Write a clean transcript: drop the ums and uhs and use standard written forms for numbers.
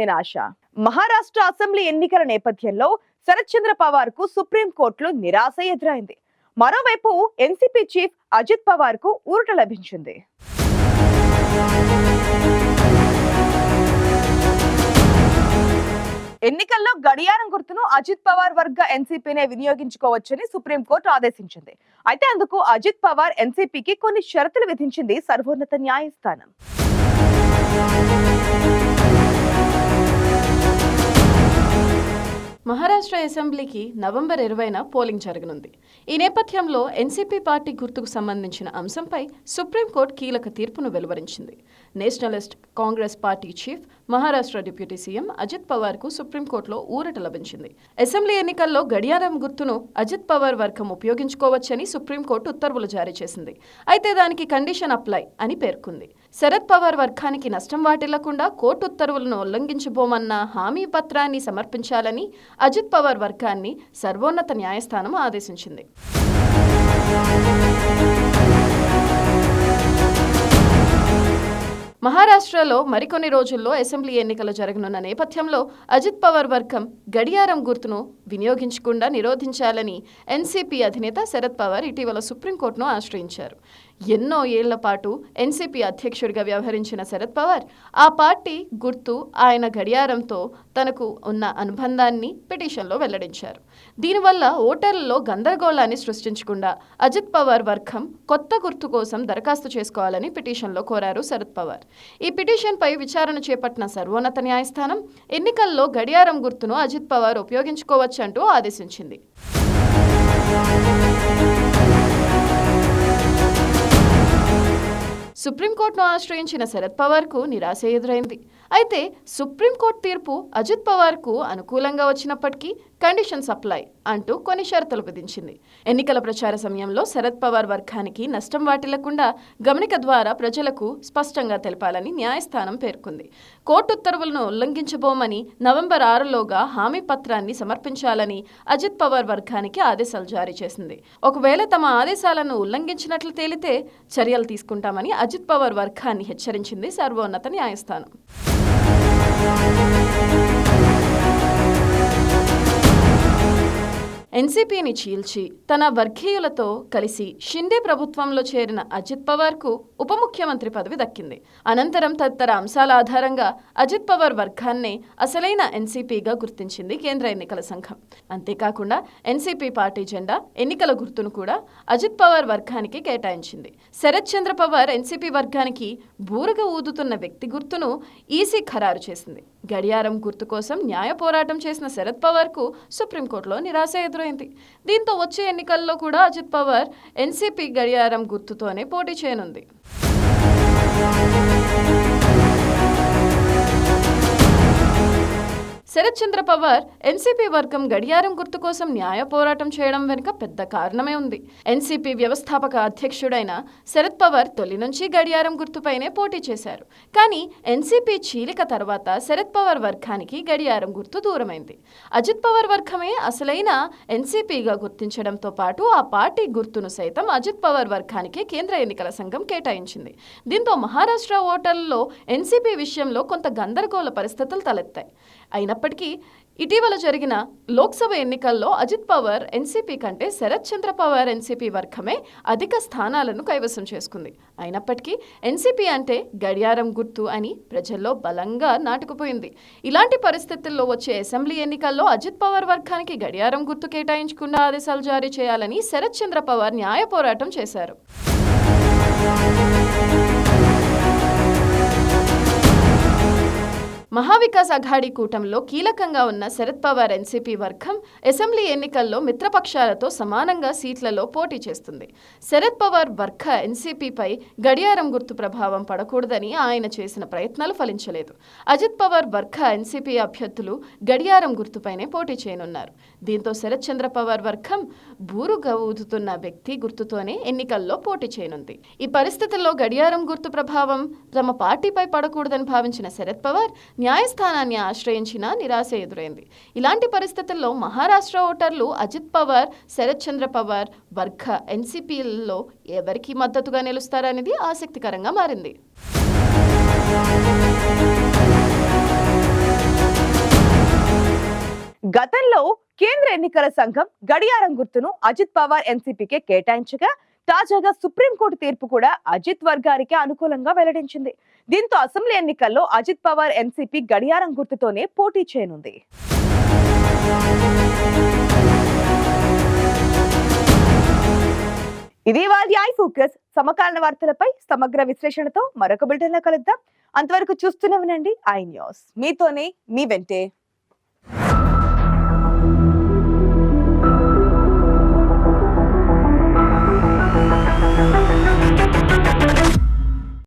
నిరాశ. మహారాష్ట్ర అసెంబ్లీ ఎన్నికల నేపథ్యంలో శరత్ చంద్ర పవార్ కు సుప్రీంకోర్టులో నిరాశ ఎదురైంది. మరోవైపు ఎన్సీపీ చీఫ్ అజిత్ పవార్ కు ఊరట లభించింది. ఎన్నికల్లో గడియారం గుర్తును అజిత్ పవార్ వర్గ ఎన్సీపీనే వినియోగించుకోవచ్చని సుప్రీంకోర్టు ఆదేశించింది. అయితే అందుకు అజిత్ పవార్ ఎన్సీపీకి కొన్ని షరతులు విధించింది సర్వోన్నత న్యాయస్థానం. మహారాష్ట్ర అసెంబ్లీకి నవంబర్ 20న పోలింగ్ జరగనుంది. ఈ నేపథ్యంలో ఎన్సీపీ పార్టీ గుర్తుకు సంబంధించిన అంశంపై సుప్రీంకోర్టు కీలక తీర్పును వెలువరించింది. Nationalist Congress Party chief, Maharashtra deputy CM Ajit Pawar కు సుప్రీంకోర్టులో ఊరట లభించింది. అసెంబ్లీ ఎన్నికల్లో గడియారం గుర్తును అజిత్ పవార్ వర్గం ఉపయోగించుకోవచ్చని సుప్రీంకోర్టు ఉత్తర్వులు జారీ చేసింది. అయితే దానికి కండిషన్ అప్లై అని పేర్కొంది. శరద్ పవార్ వర్గానికి నష్టం వాటిల్లకుండా కోర్టు ఉత్తర్వులను ఉల్లంఘించబోమన్న హామీ పత్రాన్ని సమర్పించాలని అజిత్ పవార్ వర్గాన్ని సర్వోన్నత న్యాయస్థానం ఆదేశించింది. మహారాష్ట్రలో మరికొన్ని రోజుల్లో అసెంబ్లీ ఎన్నికలు జరగనున్న నేపథ్యంలో అజిత్ పవార్ వర్గం గడియారం గుర్తును వినియోగించకుండా నిరోధించాలని ఎన్సీపీ అధినేత శరద్ పవార్ ఇటీవల సుప్రీంకోర్టును ఆశ్రయించారు. ఎన్నో ఏళ్ల పాటు ఎన్సీపీ అధ్యక్షుడిగా వ్యవహరించిన శరద్ పవార్ ఆ పార్టీ గుర్తు ఆయన గడియారంతో తనకు ఉన్న అనుబంధాన్ని పిటిషన్లో వెల్లడించారు. దీనివల్ల ఓటర్లలో గందరగోళాన్ని సృష్టించకుండా అజిత్ పవార్ వర్గం కొత్త గుర్తు కోసం దరఖాస్తు చేసుకోవాలని పిటిషన్లో కోరారు శరద్ పవార్. ఈ పిటిషన్పై విచారణ చేపట్టిన సర్వోన్నత న్యాయస్థానం ఎన్నికల్లో గడియారం గుర్తును అజిత్ పవార్ ఉపయోగించుకోవచ్చంటూ ఆదేశించింది. సుప్రీంకోర్టును ఆశ్రయించిన శరద్ పవార్ కు నిరాశ ఎదురైంది. అయితే సుప్రీంకోర్టు తీర్పు అజిత్ పవార్ కు అనుకూలంగా వచ్చినప్పటికీ కండిషన్స్ అప్లై అంటూ కొన్ని షరతులు విధించింది. ఎన్నికల ప్రచార సమయంలో శరద్ పవార్ వర్గానికి నష్టం వాటిల్లకుండా గమనిక ద్వారా ప్రజలకు స్పష్టంగా తెలపాలని న్యాయస్థానం పేర్కొంది. కోర్టు ఉత్తర్వులను ఉల్లంఘించబోమని నవంబర్ 6లోగా హామీ పత్రాన్ని సమర్పించాలని అజిత్ పవార్ వర్గానికి ఆదేశాలు జారీ చేసింది. ఒకవేళ తమ ఆదేశాలను ఉల్లంఘించినట్లు తేలితే చర్యలు తీసుకుంటామని అజిత్ పవార్ వర్గాన్ని హెచ్చరించింది సర్వోన్నత న్యాయస్థానం. ఎన్సీపీని చీల్చి తన వర్గీయులతో కలిసి షిండే ప్రభుత్వంలో చేరిన అజిత్ పవార్ కు ఉప ముఖ్యమంత్రి పదవి దక్కింది. అనంతరం తదితర అంశాల ఆధారంగా అజిత్ పవార్ వర్గాన్నే అసలైన ఎన్సీపీగా గుర్తించింది కేంద్ర ఎన్నికల సంఘం. అంతేకాకుండా ఎన్సీపీ పార్టీ జెండా, ఎన్నికల గుర్తును కూడా అజిత్ పవార్ వర్గానికి కేటాయించింది. శరత్ చంద్ర పవార్ ఎన్సీపీ వర్గానికి బూరగ ఊదుతున్న వ్యక్తి గుర్తును ఈసీ ఖరారు చేసింది. గడియారం గుర్తు కోసం న్యాయ పోరాటం చేసిన శరద్ పవార్ కు సుప్రీంకోర్టులో నిరాశ ఎదురైంది. దీంతో వచ్చే ఎన్నికల్లో కూడా అజిత్ పవార్ ఎన్సీపీ గడియారం గుర్తుతోనే పోటీ చేయనుంది. శరత్ చంద్ర పవార్ ఎన్సీపీ వర్గం గడియారం గుర్తు కోసం న్యాయ పోరాటం చేయడం వెనుక పెద్ద కారణమే ఉంది. ఎన్సీపీ వ్యవస్థాపక అధ్యక్షుడైన శరద్ పవార్ తొలి నుంచి గడియారం గుర్తుపైనే పోటీ చేశారు. కానీ ఎన్సీపీ చీలిక తర్వాత శరద్ పవార్ వర్గానికి గడియారం గుర్తు దూరమైంది. అజిత్ పవార్ వర్గమే అసలైన ఎన్సీపీగా గుర్తించడంతో పాటు ఆ పార్టీ గుర్తును సైతం అజిత్ పవార్ వర్గానికి కేంద్ర ఎన్నికల సంఘం కేటాయించింది. దీంతో మహారాష్ట్ర ఓటర్లలో ఎన్సీపీ విషయంలో కొంత గందరగోళ పరిస్థితులు తలెత్తాయి. అయినప్పటికీ ఇటీవల జరిగిన లోక్సభ ఎన్నికల్లో అజిత్ పవార్ ఎన్సీపీ కంటే శరత్ చంద్ర పవార్ ఎన్సీపీ వర్గమే అధిక స్థానాలను కైవసం చేసుకుంది. అయినప్పటికీ ఎన్సీపీ అంటే గడియారం గుర్తు అని ప్రజల్లో బలంగా నాటుకుపోయింది. ఇలాంటి పరిస్థితుల్లో వచ్చే అసెంబ్లీ ఎన్నికల్లో అజిత్ పవార్ వర్గానికి గడియారం గుర్తు కేటాయించకుండా ఆదేశాలు జారీ చేయాలని శరత్ చంద్ర పవార్ న్యాయ పోరాటం చేశారు. మహావికాస్ అఘాడీ కూటమిలో కీలకంగా ఉన్న శరద్ పవార్ ఎన్సీపీ వర్గం అసెంబ్లీ ఎన్నికల్లో మిత్రపక్షాలతో సమానంగా సీట్లలో పోటీ చేస్తుంది. శరద్ పవార్ వర్గ ఎన్సీపీపై గడియారం గుర్తు ప్రభావం పడకూడదని ఆయన చేసిన ప్రయత్నాలు ఫలించలేదు. అజిత్ పవార్ వర్గ ఎన్సీపీ అభ్యర్థులు గడియారం గుర్తుపైనే పోటీ చేయనున్నారు. దీంతో శరత్ చంద్ర పవార్ వర్గం బూరుగా ఊదుతున్న వ్యక్తి గుర్తుతోనే ఎన్నికల్లో పోటీ చేయనుంది. ఈ పరిస్థితుల్లో గడియారం గుర్తు ప్రభావం తమ పార్టీపై పడకూడదని భావించిన శరద్ పవార్ న్యాయస్థానాన్ని ఆశ్రయించిన నిరాశ ఎదురైంది. ఇలాంటి పరిస్థితుల్లో మహారాష్ట్ర ఓటర్లు అజిత్ పవార్, శరత్ చంద్ర పవార్ వర్గ ఎన్సీపీలలో ఎవరికి మద్దతుగా నిలుస్తారనేది ఆసక్తికరంగా మారింది. గతంలో కేంద్ర ఎన్నికల సంఘం గడియారం గుర్తును అజిత్ పవార్ ఎన్సీపీకే కేటాయించగా తాజాగా సుప్రీంకోర్టు తీర్పు కూడా అజిత్ వర్గానికి అనుకూలంగా వెల్లడించింది. దీంతో అసెంబ్లీ ఎన్నికల్లో అజిత్ పవార్ ఎన్సీపీ గడియారం గుర్తుతోనే పోటీ చేయనుంది. ఇది వాళ్ళ ఐ ఫోకస్. సమకాలీన వార్తలపై సమగ్ర విశ్లేషణతో మరొక బులెటిన్లో కలుద్దాం. అంతవరకు చూస్తూనే ఉండండి ఐ న్యూస్. మీతోనే మీ వెంటే.